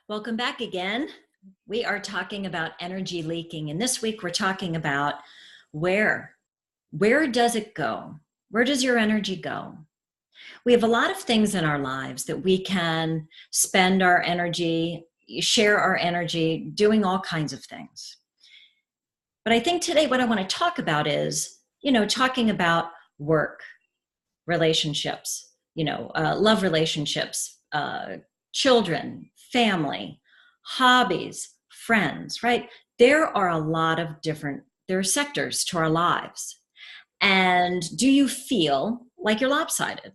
Welcome back again. We are talking about energy leaking, and this week we're talking about where. Where does it go? Where does your energy go? We have a lot of things in our lives that we can spend our energy, share our energy, doing all kinds of things. But I think today what I want to talk about is, talking about work, relationships, love relationships, children, family, hobbies, friends, right? There are a lot of there are sectors to our lives. And do you feel like you're lopsided?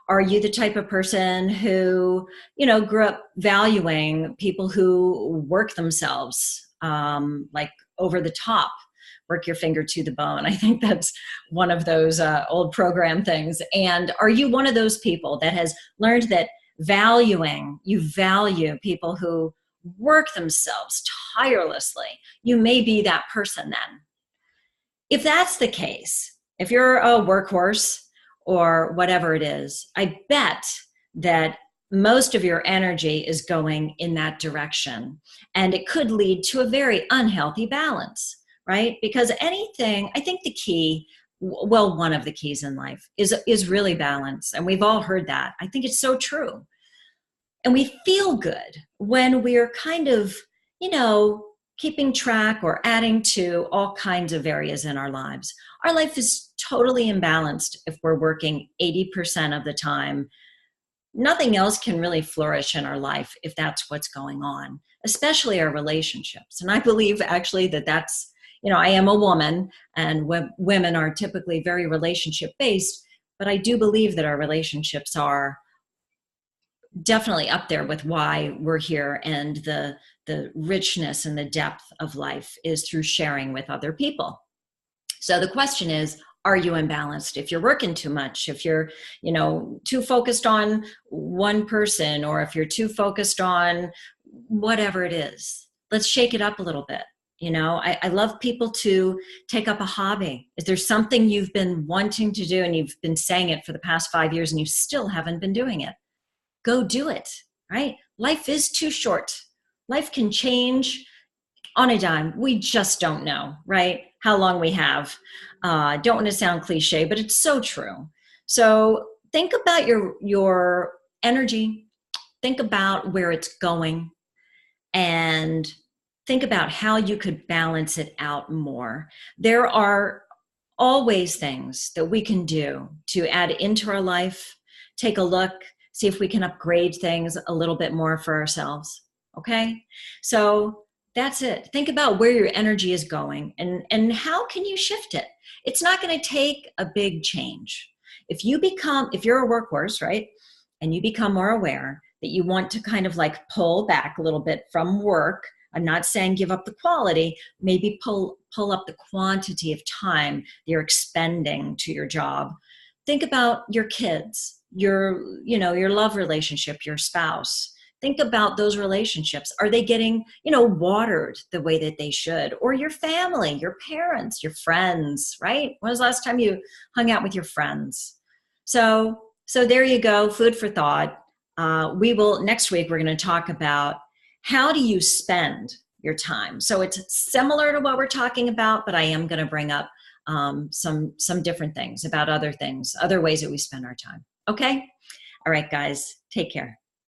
Are you the type of person who, grew up valuing people who work themselves, like over the top, work your finger to the bone? I think that's one of those old program things. And are you one of those people that has learned that you value people who work themselves tirelessly? You may be that person then. If that's the case, if you're a workhorse or whatever it is, I bet that most of your energy is going in that direction. And it could lead to a very unhealthy balance, right? Because I think the key, well, one of the keys in life is really balance. And we've all heard that. I think it's so true. And we feel good when we're kind of, keeping track or adding to all kinds of areas in our lives. Our life is totally imbalanced if we're working 80% of the time. Nothing else can really flourish in our life if that's what's going on, especially our relationships. And I believe actually that's, I am a woman, and women are typically very relationship based, but I do believe that our relationships are definitely up there with why we're here, and the richness and the depth of life is through sharing with other people. So the question is, are you imbalanced? If you're working too much, if you're, too focused on one person, or if you're too focused on whatever it is, let's shake it up a little bit. I love people to take up a hobby. Is there something you've been wanting to do and you've been saying it for the past 5 years and you still haven't been doing it? Go do it, right? Life is too short. Life can change on a dime. We just don't know, right? How long we have. Don't want to sound cliche, but it's so true. So think about your energy. Think about where it's going, and think about how you could balance it out more. There are always things that we can do to add into our life. Take a look, see if we can upgrade things a little bit more for ourselves. Okay? So that's it. Think about where your energy is going, and how can you shift it? It's not going to take a big change. If you're a workhorse, right? And you become more aware that you want to kind of like pull back a little bit from work. I'm not saying give up the quality, maybe pull up the quantity of time you're expending to your job. Think about your kids, your love relationship, your spouse. Think about those relationships. Are they getting, watered the way that they should? Or your family, your parents, your friends, right? When was the last time you hung out with your friends? So there you go, food for thought. Next week, we're going to talk about how do you spend your time. So it's similar to what we're talking about, but I am going to bring up some different things about other ways that we spend our time. Okay? All right, guys, take care.